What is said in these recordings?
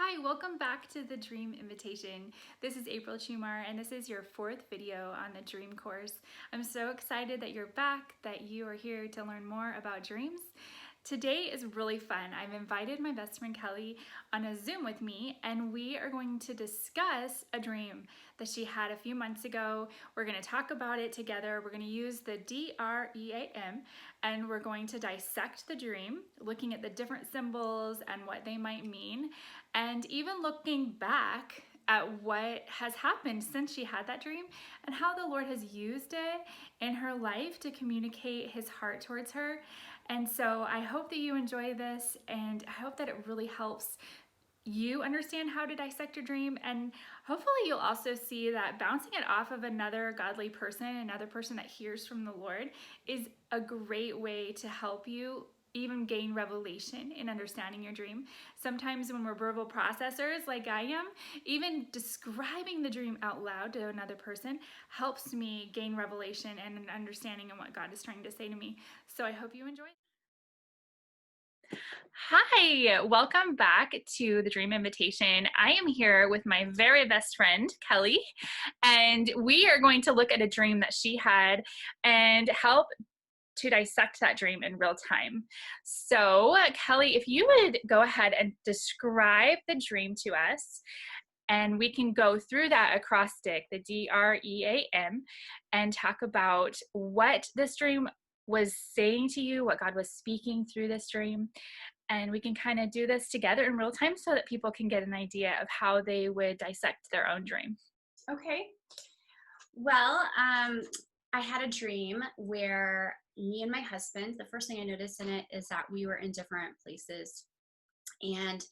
Hi, welcome back to the Dream Invitation. This is April Chummar, and this is your fourth video on the Dream course. I'm so excited that you're back, that you are here to learn more about dreams. Today is really fun. I've invited my best friend Kelly on a Zoom with me, and we are going to discuss a dream that she had a few months ago. We're going to talk about it together. We're going to use the DREAM, and we're going to dissect the dream, looking at the different symbols and what they might mean, and even looking back at what has happened since she had that dream and how the Lord has used it in her life to communicate his heart towards her. And so I hope that you enjoy this, and I hope that it really helps you understand how to dissect your dream. And hopefully you'll also see that bouncing it off of another godly person, another person that hears from the Lord, is a great way to help you even gain revelation in understanding your dream. Sometimes when we're verbal processors like I am, even describing the dream out loud to another person helps me gain revelation and an understanding of what God is trying to say to me. So I hope you enjoy. Hi, welcome back to the Dream Invitation. I am here with my very best friend, Kelly, and we are going to look at a dream that she had and help to dissect that dream in real time. So, Kelly, if you would go ahead and describe the dream to us, and we can go through that acrostic, the DREAM, and talk about what this dream was saying to you, what God was speaking through this dream. And we can kind of do this together in real time so that people can get an idea of how they would dissect their own dream. Okay. Well, I had a dream where me and my husband, the first thing I noticed in it is that we were in different places and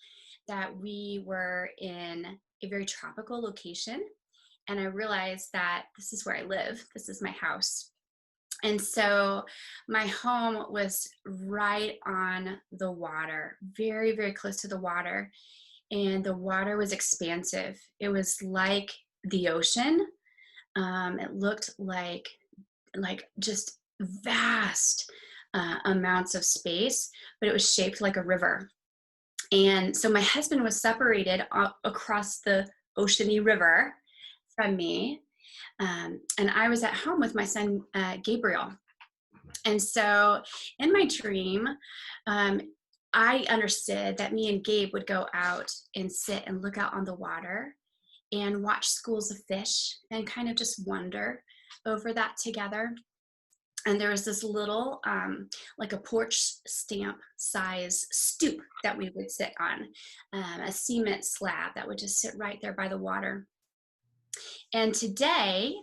that we were in a very tropical location. And I realized that this is where I live, this is my house. And so my home was right on the water, very, very close to the water. And the water was expansive. It was like the ocean. It looked like just vast amounts of space, but it was shaped like a river. And so my husband was separated across the oceany river from me, and I was at home with my son Gabriel. And so in my dream, I understood that me and Gabe would go out and sit and look out on the water and watch schools of fish and kind of just wonder over that together. And there was this little, like a porch stamp size stoop that we would sit on, a cement slab that would just sit right there by the water. And today,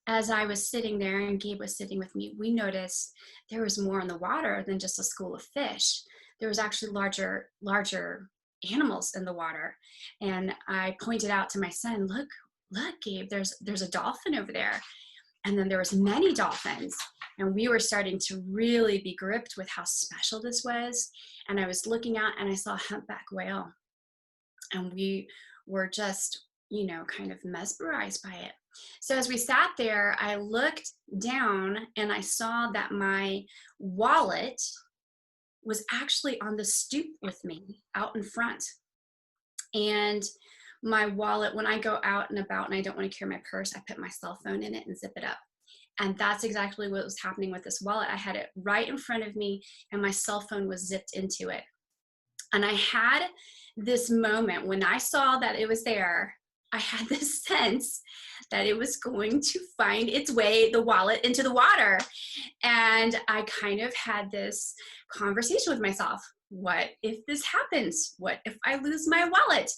as I was sitting there and Gabe was sitting with me, we noticed there was more in the water than just a school of fish. There was actually larger animals in the water. And I pointed out to my son, look, Gabe, there's a dolphin over there. And then there was many dolphins. And we were starting to really be gripped with how special this was. And I was looking out and I saw a humpback whale. And we were just, kind of mesmerized by it. So as we sat there, I looked down and I saw that my wallet was actually on the stoop with me out in front. And my wallet, when I go out and about and I don't want to carry my purse, I put my cell phone in it and zip it up. And that's exactly what was happening with this wallet. I had it right in front of me and my cell phone was zipped into it. And I had this moment when I saw that it was there, I had this sense that it was going to find its way, the wallet, into the water. And I kind of had this conversation with myself. What if this happens? What if I lose my wallet?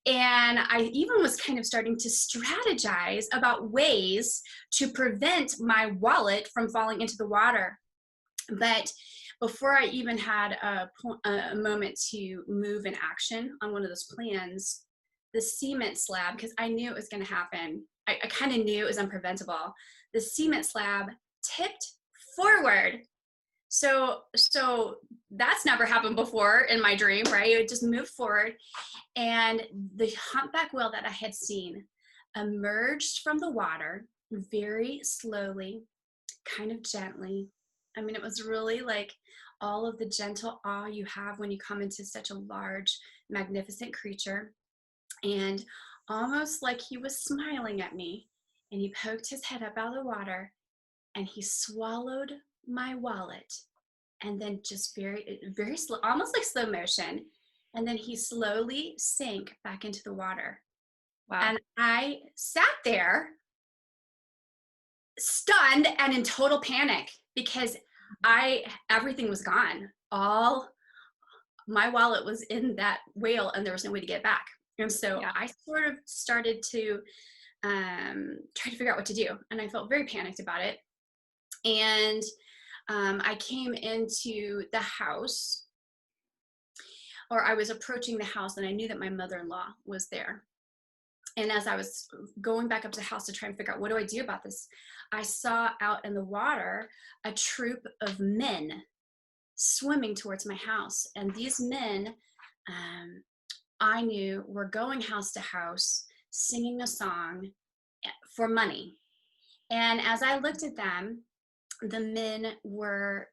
And I even was kind of starting to strategize about ways to prevent my wallet from falling into the water. But before I even had a moment to move in action on one of those plans, the cement slab, because I knew it was going to happen, I kind of knew it was unpreventable. The cement slab tipped forward. So that's never happened before in my dream, right? It just moved forward. And the humpback whale that I had seen emerged from the water very slowly, kind of gently. I mean, it was really like all of the gentle awe you have when you come into such a large, magnificent creature. And almost like he was smiling at me, and he poked his head up out of the water and he swallowed my wallet, and then just very slow, almost like slow motion, and then he slowly sank back into the water. Wow. And I sat there stunned and in total panic because I everything was gone. All my wallet was in that whale and there was no way to get back. And so Yeah. I sort of started to try to figure out what to do. And I felt very panicked about it. And I came into the house, or I was approaching the house, and I knew that my mother-in-law was there. And as I was going back up to the house to try and figure out what do I do about this, I saw out in the water a troop of men swimming towards my house. And these men, I knew, were going house to house singing a song for money. And as I looked at them, the men were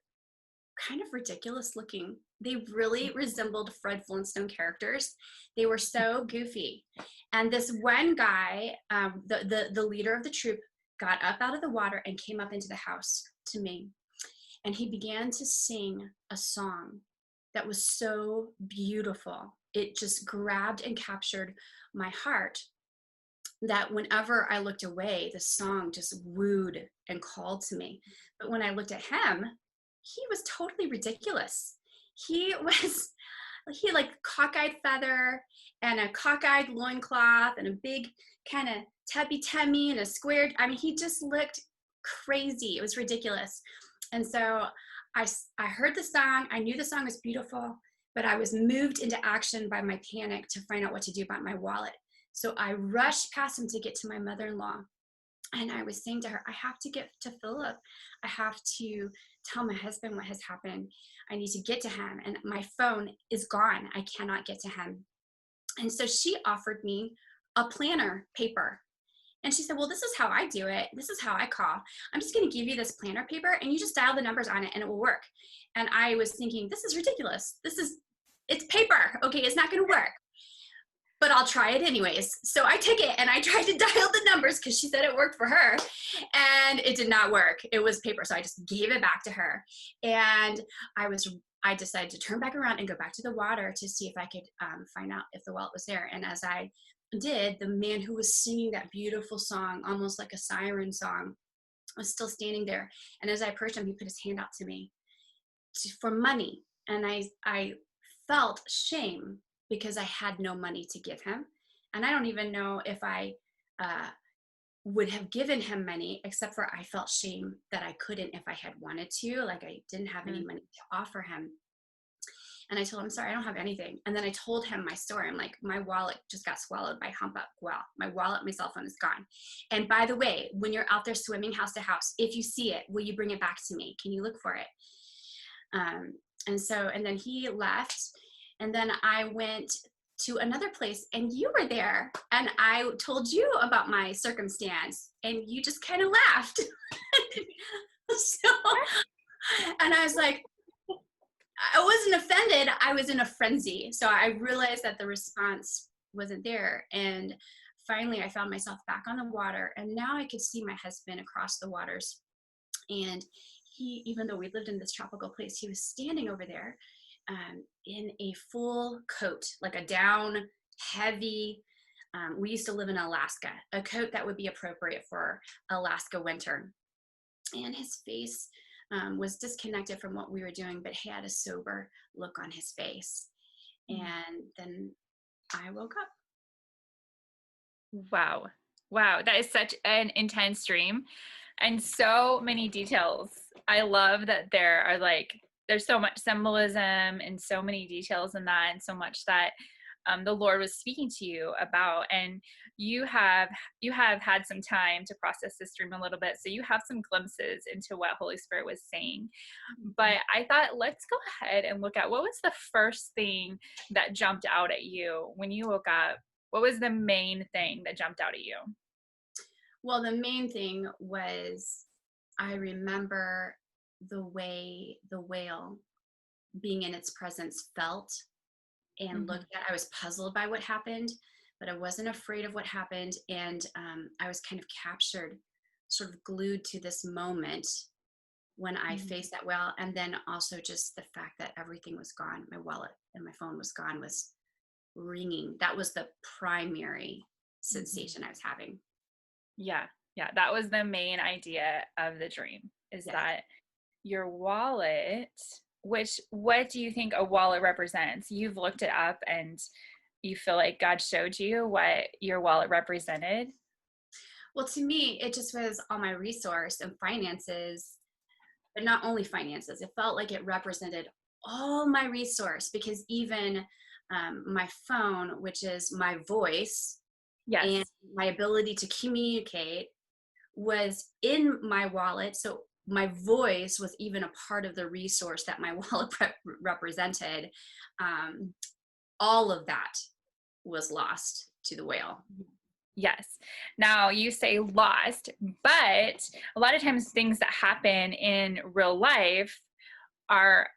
kind of ridiculous looking. They really resembled Fred Flintstone characters. They were so goofy. And this one guy, the leader of the troop, got up out of the water and came up into the house to me. And he began to sing a song that was so beautiful. It just grabbed and captured my heart, that whenever I looked away, the song just wooed and called to me. But when I looked at him, he was totally ridiculous. He had like cockeyed feather and a cockeyed loincloth and a big kind of tubby tummy and a squared. I mean, he just looked crazy. It was ridiculous. And so I heard the song. I knew the song was beautiful, but I was moved into action by my panic to find out what to do about my wallet. So I rushed past him to get to my mother-in-law. And I was saying to her, I have to get to Philip. I have to tell my husband what has happened. I need to get to him. And my phone is gone. I cannot get to him. And so she offered me a planner paper. And she said, well, this is how I do it. This is how I call. I'm just going to give you this planner paper and you just dial the numbers on it and it will work. And I was thinking, this is ridiculous. It's paper. Okay, it's not going to work. But I'll try it anyways. So I took it and I tried to dial the numbers because she said it worked for her, and it did not work. It was paper. So I just gave it back to her. And I decided to turn back around and go back to the water to see if I could find out if the wallet was there. And as I did, the man who was singing that beautiful song, almost like a siren song, was still standing there. And as I approached him, he put his hand out to me for money. And I felt shame because I had no money to give him. And I don't even know if I would have given him money, except for I felt shame that I couldn't if I had wanted to. Like I didn't have any money to offer him. And I told him, sorry, I don't have anything. And then I told him my story. I'm like, my wallet just got swallowed by humpback whale. My wallet, my cell phone is gone. And by the way, when you're out there swimming house to house, if you see it, will you bring it back to me? Can you look for it? And then he left. And then I went to another place and you were there. And I told you about my circumstance and you just kind of laughed. So, and I was like, I wasn't offended. I was in a frenzy. So I realized that the response wasn't there. And finally, I found myself back on the water. And now I could see my husband across the waters. And he, even though we lived in this tropical place, he was standing over there in a full coat, like a down, heavy. We used to live in Alaska, a coat that would be appropriate for Alaska winter. And his face was disconnected from what we were doing, but he had a sober look on his face. And then I woke up. Wow. Wow. That is such an intense dream and so many details. I love that there's so much symbolism and so many details in that, and so much that the Lord was speaking to you about. And you have had some time to process this dream a little bit, so you have some glimpses into what Holy Spirit was saying. But I thought, let's go ahead and look at what was the first thing that jumped out at you when you woke up. What was the main thing that jumped out at you? Well, the main thing was I remember the way the whale being in its presence felt and Mhm. looked at. I was puzzled by what happened, but I wasn't afraid of what happened. And I was kind of captured, sort of glued to this moment when I Mhm. faced that well. And then also just the fact that everything was gone. My wallet and my phone was gone, was ringing. That was the primary Mhm. sensation I was having. Yeah. Yeah. That was the main idea of the dream, is Yes. that your wallet, which, what do you think a wallet represents? You've looked it up and you feel like God showed you what your wallet represented? Well, to me, it just was all my resource and finances, but not only finances. It felt like it represented all my resource because even my phone, which is my voice and Yes. my ability to communicate, was in my wallet. So my voice was even a part of the resource that my wallet represented. Um, all of that was lost to the whale. Yes. Now you say lost, but a lot of times things that happen in real life are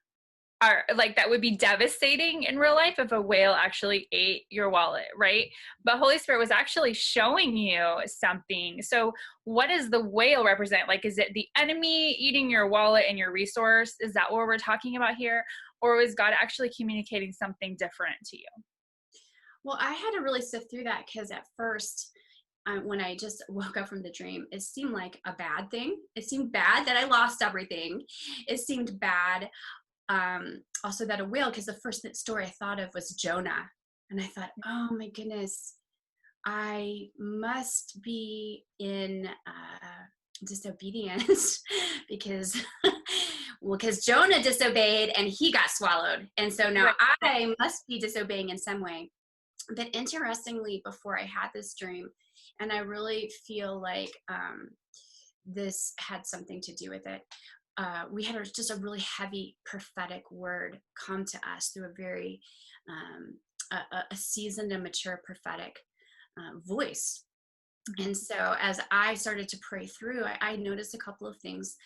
like, that would be devastating in real life if a whale actually ate your wallet, right? But Holy Spirit was actually showing you something. So what does the whale represent? Like, is it the enemy eating your wallet and your resource? Is that what we're talking about here? Or was God actually communicating something different to you? Well, I had to really sift through that because at first, when I just woke up from the dream, it seemed like a bad thing. It seemed bad that I lost everything. It seemed bad also that a whale, because the first story I thought of was Jonah. And I thought, oh my goodness, I must be in disobedience because, well, because Jonah disobeyed and he got swallowed. And so now Right. I must be disobeying in some way. But interestingly, before I had this dream, and I really feel like this had something to do with it. We had just a really heavy prophetic word come to us through a very a seasoned and mature prophetic voice. Mhm. And so as I started to pray through, I noticed a couple of things.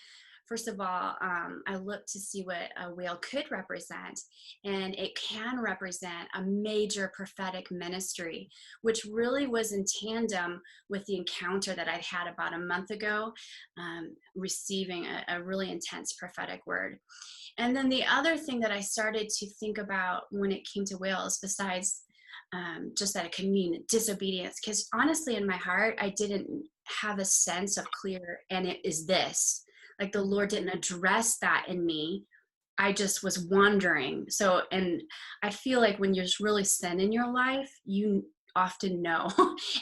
First of all, I looked to see what a whale could represent, and it can represent a major prophetic ministry, which really was in tandem with the encounter that I'd had about a month ago, receiving a really intense prophetic word. And then the other thing that I started to think about when it came to whales, besides just that it could mean disobedience, because honestly, in my heart, I didn't have a sense of clear, and it is this. Like the Mhm. Lord didn't address that in me. I just was wandering. So, and I feel like when there's really sin in your life, you often know.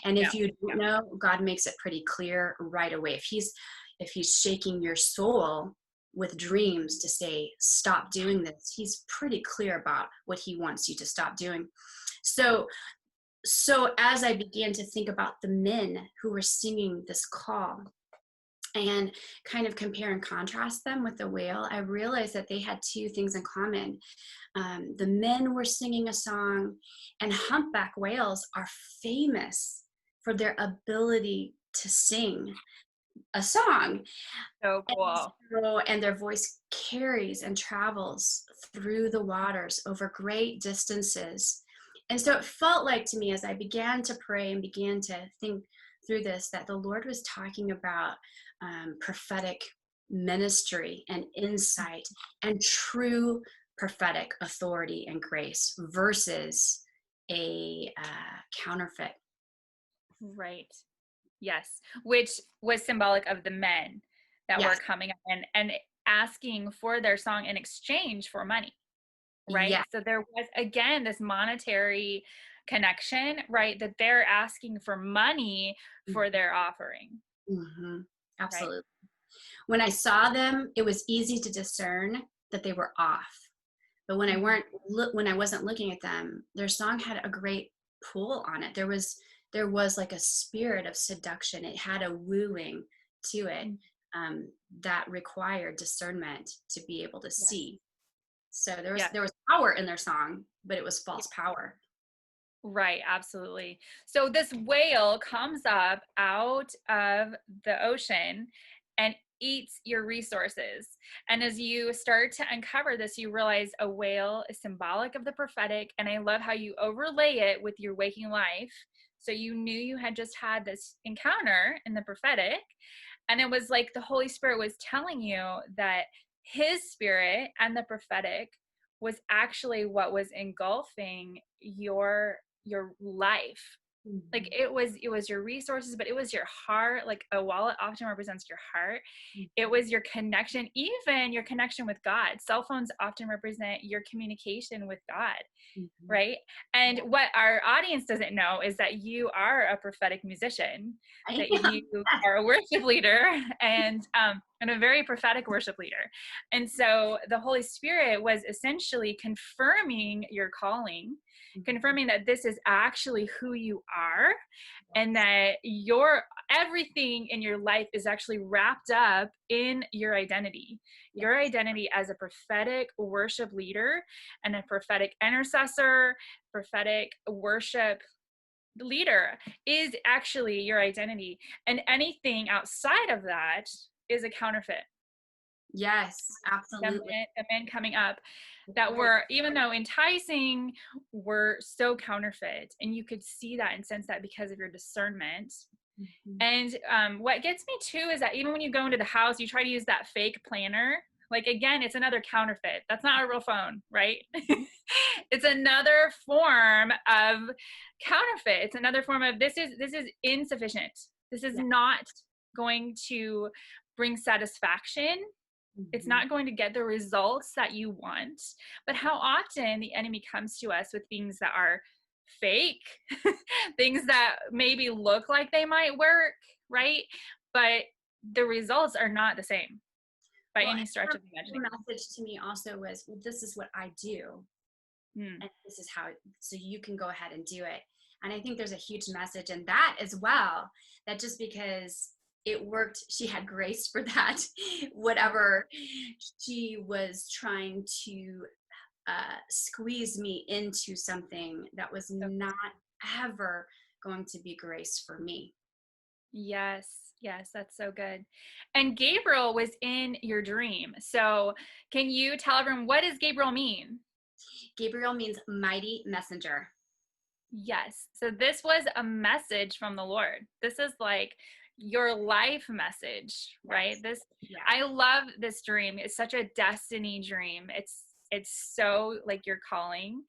And Yeah. if you Yeah. don't know, God makes it pretty clear right away. If he's shaking your soul with dreams to say, stop doing this, he's pretty clear about what he wants you to stop doing. So as I began to think about the men who were singing this call and kind of compare and contrast them with the whale, I realized that they had two things in common. The men were singing a song, and humpback whales are famous for their ability to sing a song. So cool. And their voice carries and travels through the waters over great distances. And so it felt like to me as I began to pray and began to think through this that the Lord was talking about prophetic ministry and insight and true prophetic authority and grace versus a counterfeit. Right. Yes, which was symbolic of the men that were Yes, coming up and asking for their song in exchange for money, right? yes. So there was again this monetary connection, right? That they're asking for money for their offering, Mm-hmm. right? Absolutely. When I saw them, it was easy to discern that they were off. But when I Mhm. weren't when I wasn't looking at them, their song had a great pull on it. There was like a spirit of seduction. It had a wooing to it Mm. um, that required discernment to be able to Yes. see. So there was Yes. there was power in their song, but it was false power. Right, absolutely. So this whale comes up out of the ocean and eats your resources. And as you start to uncover this, you realize a whale is symbolic of the prophetic. And I love how you overlay it with your waking life. So you knew you had just had this encounter in the prophetic. And it was like the Holy Spirit was telling you that his spirit and the prophetic was actually what was engulfing your life. Like it was your resources, but it was your heart. Like a wallet often represents your heart. It was your connection, even your connection with God. Cell phones often represent your communication with God, right? And what our audience doesn't know is that you are a prophetic musician, I that am. you are a worship leader, and a very prophetic worship leader. And so the Holy Spirit was essentially confirming your calling, confirming that this is actually who you are, and that your everything in your life is actually wrapped up in your identity. Your identity as a prophetic worship leader and a prophetic intercessor, prophetic worship leader is actually your identity. And anything outside of that is a counterfeit. Yes, absolutely. The men coming up that were, even though enticing, were so counterfeit. And you could see that and sense that because of your discernment. And what gets me too is that even when you go into the house, you try to use that fake planner. Like, again, it's another counterfeit. That's not a real phone, right? It's another form of counterfeit. It's another form of this is insufficient. This is not going to bring satisfaction. It's not going to get the results that you want. But how often the enemy comes to us with things that are fake, things that maybe look like they might work, right? But the results are not the same by any stretch of the imagination. The message to me also was, well, this is what I do. And this is how, so you can go ahead and do it. And I think there's a huge message in that as well, that just because it worked, she had grace for that, whatever she was trying to squeeze me into something that was not ever going to be grace for me. Yes, that's so good. And Gabriel was in your dream. So can you tell everyone, what does Gabriel mean? Gabriel means mighty messenger. Yes. So this was a message from the Lord. This is like your life message, right? I love this dream. It's such a destiny dream. It's so like your calling,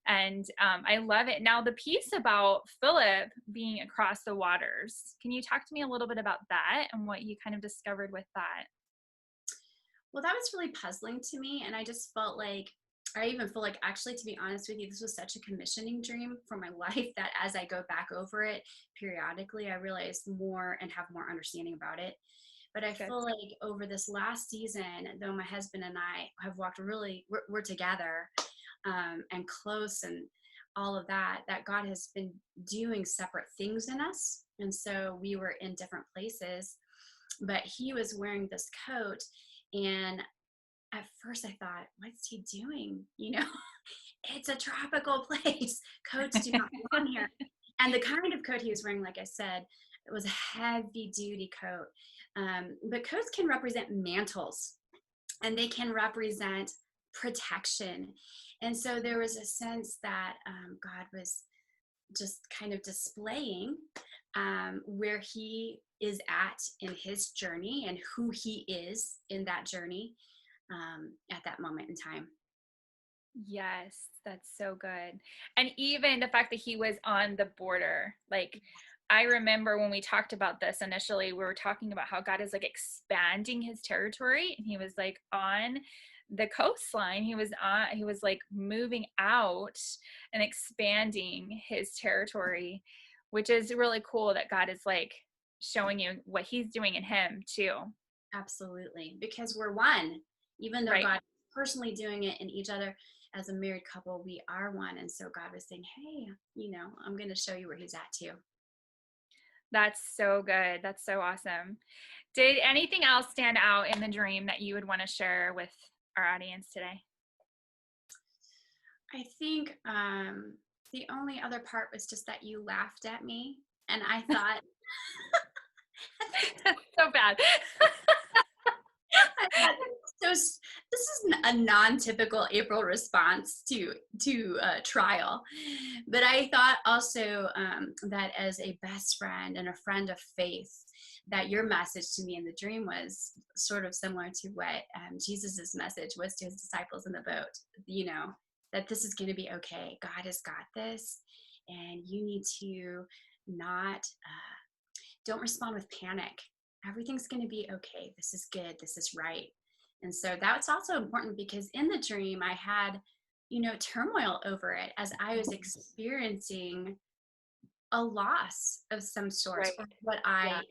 and I love it. Now the piece about Philip being across the waters, can you talk to me a little bit about that and what you kind of discovered with that? Well, that was really puzzling to me, and I just felt like, I even feel like, actually, to be honest with you, this was such a commissioning dream for my life that as I go back over it periodically, I realize more and have more understanding about it. But I feel like over this last season, though my husband and I have walked we're together and close and all of that, that God has been doing separate things in us. And so we were in different places, but he was wearing this coat. And at first I thought, what's he doing? It's a tropical place. Coats do not belong here. And the kind of coat he was wearing, like I said, it was a heavy duty coat. But coats can represent mantles, and they can represent protection. And so there was a sense that God was just kind of displaying where he is at in his journey and who he is in that journey at that moment in time. Yes, that's so good. And even the fact that he was on the border, like I remember when we talked about this initially, we were talking about how God is like expanding his territory, and he was like on the coastline. He was like moving out and expanding his territory, which is really cool that God is like showing you what he's doing in him too. Absolutely. Because we're one, even though God is personally doing it in each other. As a married couple, we are one. And so God was saying, hey, I'm going to show you where he's at too. That's so good. That's so awesome. Did anything else stand out in the dream that you would want to share with our audience today? I think the only other part was just that you laughed at me. And I thought, so bad. So this is a non-typical April response to trial, but I thought also that as a best friend and a friend of faith, that your message to me in the dream was sort of similar to what Jesus's message was to his disciples in the boat. You know, that this is going to be okay. God has got this, and you need to not don't respond with panic. Everything's going to be okay. This is good. This is right. And so that's also important because in the dream, I had, turmoil over it as I was experiencing a loss of some sort, Right. or what Yeah. I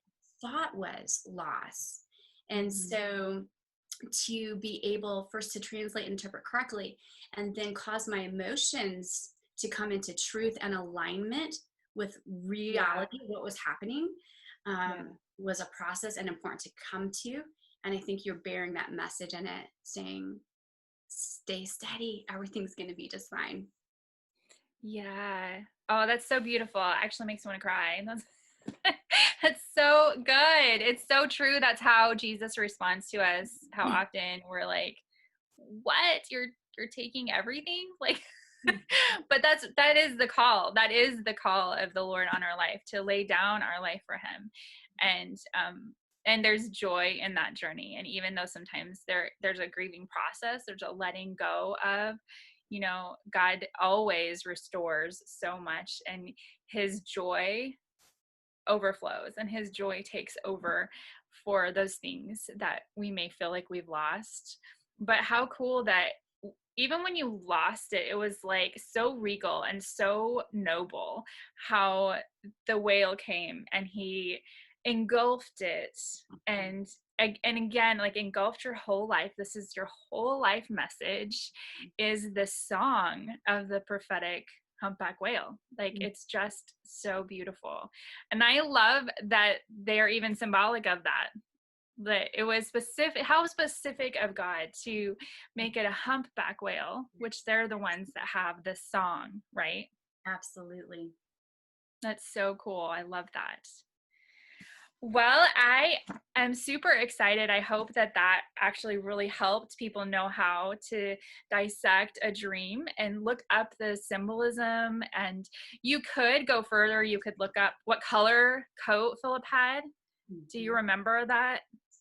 thought was loss. And so to be able first to translate and interpret correctly, and then cause my emotions to come into truth and alignment with Yeah. reality, what was happening, Yeah. was a process and important to come to. And I think you're bearing that message in it, saying, stay steady, everything's going to be just fine. Yeah. Oh, that's so beautiful. It actually makes me want to cry. That's that's so good. It's so true. That's how Jesus responds to us. How often we're like, "What? You're taking everything?" Like but that is the call. That is the call of the Lord on our life, to lay down our life for him. And there's joy in that journey. And even though sometimes there's a grieving process, there's a letting go of, God always restores so much, and his joy overflows, and his joy takes over for those things that we may feel like we've lost. But how cool that even when you lost it, it was like so regal and so noble how the whale came and he engulfed it, and again, like, engulfed your whole life. This is your whole life message, is the song of the prophetic humpback whale. Like, it's just so beautiful. And I love that they're even symbolic of that it was specific, how specific of God to make it a humpback whale, which they're the ones that have this song, right? Absolutely. That's so cool. I love that. Well, I am super excited. I hope that actually really helped people know how to dissect a dream and look up the symbolism. And you could go further. You could look up what color coat Philip had. Do you remember that?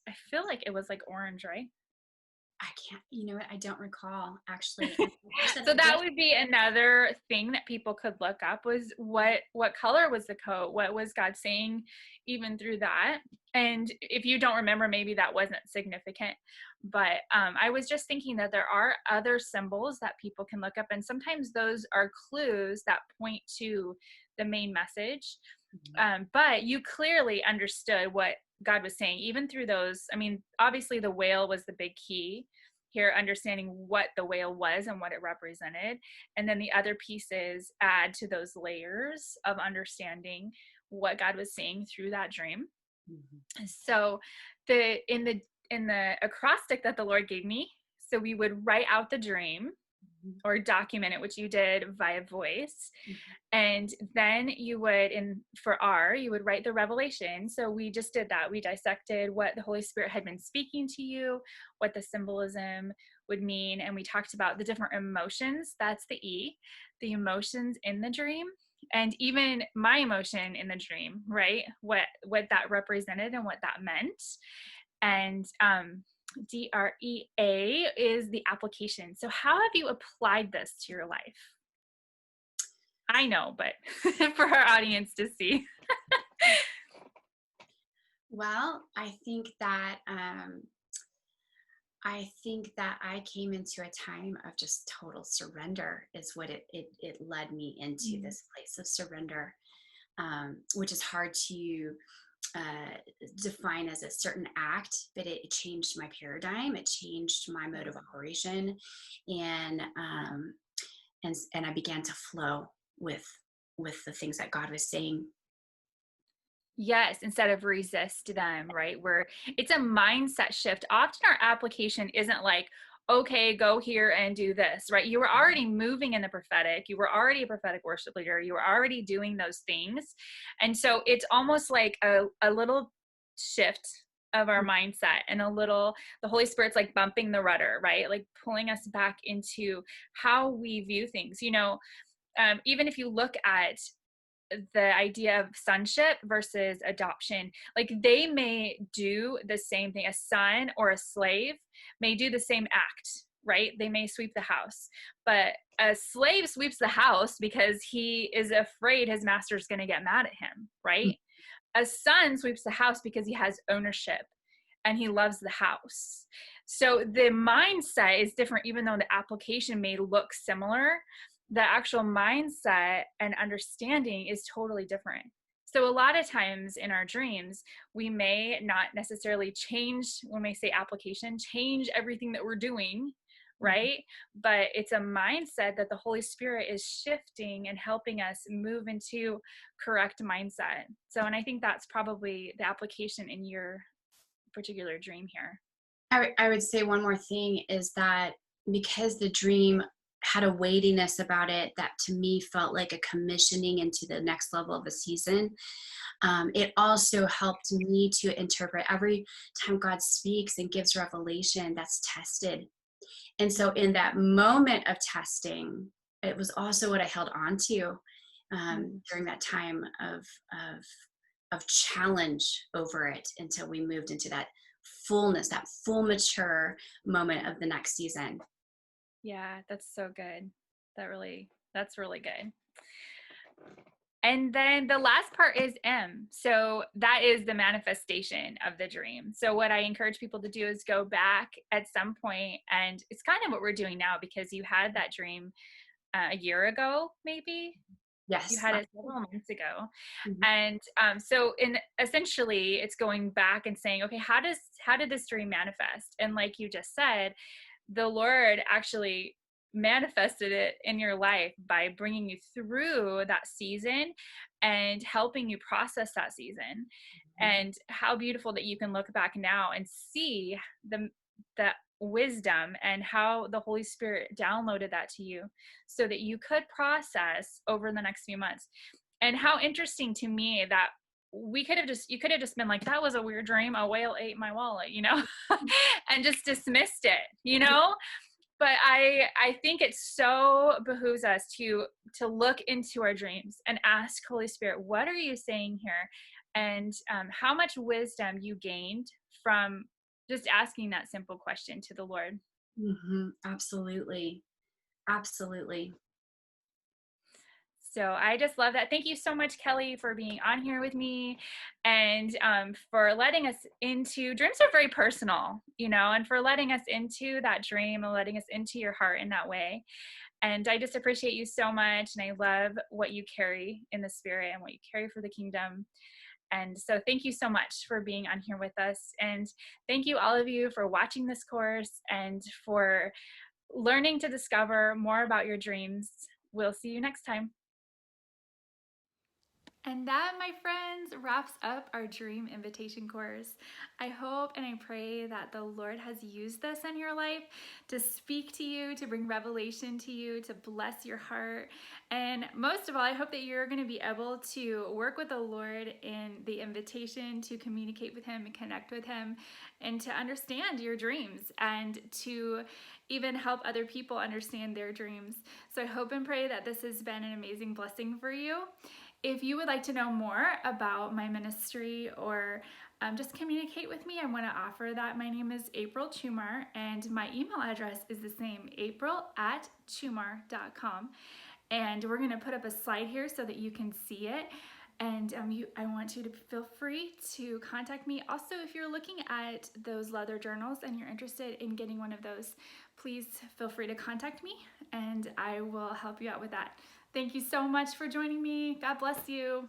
I feel like it was like orange, right? I can't, what? I don't recall actually. So that would be another thing that people could look up, was what color was the coat? What was God saying even through that? And if you don't remember, maybe that wasn't significant. But I was just thinking that there are other symbols that people can look up, and sometimes those are clues that point to the main message. But you clearly understood what God was saying, even through those. I mean, obviously the whale was the big key here, understanding what the whale was and what it represented. And then the other pieces add to those layers of understanding what God was saying through that dream. So in the acrostic that the Lord gave me, so we would write out the dream or document it, which you did via voice. And then you would, you would write the revelation. So we just did that. We dissected what the Holy Spirit had been speaking to you, what the symbolism would mean. And we talked about the different emotions. That's the E, the emotions in the dream. And even my emotion in the dream, right? What that represented and what that meant. And DREA is the application. So how have you applied this to your life? I know, but for our audience to see. Well, I think that I came into a time of just total surrender is what it led me into this place of surrender, which is hard to define as a certain act, but it changed my paradigm. It changed my mode of operation, and I began to flow with the things that God was saying. Yes, instead of resist them, right? Where it's a mindset shift. Often our application isn't like, okay, go here and do this, right? You were already moving in the prophetic. You were already a prophetic worship leader. You were already doing those things. And so it's almost like a little shift of our mindset, and the Holy Spirit's like bumping the rudder, right? Like pulling us back into how we view things. Even if you look at the idea of sonship versus adoption, like they may do the same thing. A son or a slave may do the same act, right? They may sweep the house, but a slave sweeps the house because he is afraid his master's going to get mad at him, right? A son sweeps the house because he has ownership and he loves the house. So the mindset is different, even though the application may look similar. The actual mindset and understanding is totally different. So a lot of times in our dreams, we may not necessarily change, when we say application, change everything that we're doing, right? But it's a mindset that the Holy Spirit is shifting and helping us move into correct mindset. So, and I think that's probably the application in your particular dream here. I would say one more thing is that because the dream had a weightiness about it that to me felt like a commissioning into the next level of a season, it also helped me to interpret every time God speaks and gives revelation that's tested. And so in that moment of testing, it was also what I held on to during that time of challenge over it until we moved into that fullness, that full mature moment of the next season. Yeah, that's so good. That's really good. And then the last part is M. So that is the manifestation of the dream. So what I encourage people to do is go back at some point, and it's kind of what we're doing now, because you had that dream a year ago, maybe. You Yes. had it several months ago. Mhm. And so essentially it's going back and saying, okay, how did this dream manifest? And like you just said, the Lord actually manifested it in your life by bringing you through that season and helping you process that season. And how beautiful that you can look back now and see the wisdom and how the Holy Spirit downloaded that to you so that you could process over the next few months. And how interesting to me that you could have just been like, that was a weird dream, a whale ate my wallet, and just dismissed it. But I think it so behooves us to look into our dreams and ask Holy Spirit, what are you saying here? And how much wisdom you gained from just asking that simple question to the Lord. Absolutely. Absolutely. So I just love that. Thank you so much, Kelly, for being on here with me, and for letting us into dreams are very personal, and for letting us into that dream and letting us into your heart in that way. And I just appreciate you so much. And I love what you carry in the spirit and what you carry for the kingdom. And so thank you so much for being on here with us. And thank you all of you for watching this course and for learning to discover more about your dreams. We'll see you next time. And that, my friends, wraps up our Dream Invitation course. I hope and I pray that the Lord has used this in your life to speak to you, to bring revelation to you, to bless your heart. And most of all, I hope that you're going to be able to work with the Lord in the invitation to communicate with Him and connect with Him and to understand your dreams and to even help other people understand their dreams. So I hope and pray that this has been an amazing blessing for you. If you would like to know more about my ministry or just communicate with me, I want to offer that. My name is April Chummar, and my email address is the same, april@chummar.com. And we're going to put up a slide here so that you can see it. And I want you to feel free to contact me. Also, if you're looking at those leather journals and you're interested in getting one of those, please feel free to contact me and I will help you out with that. Thank you so much for joining me. God bless you.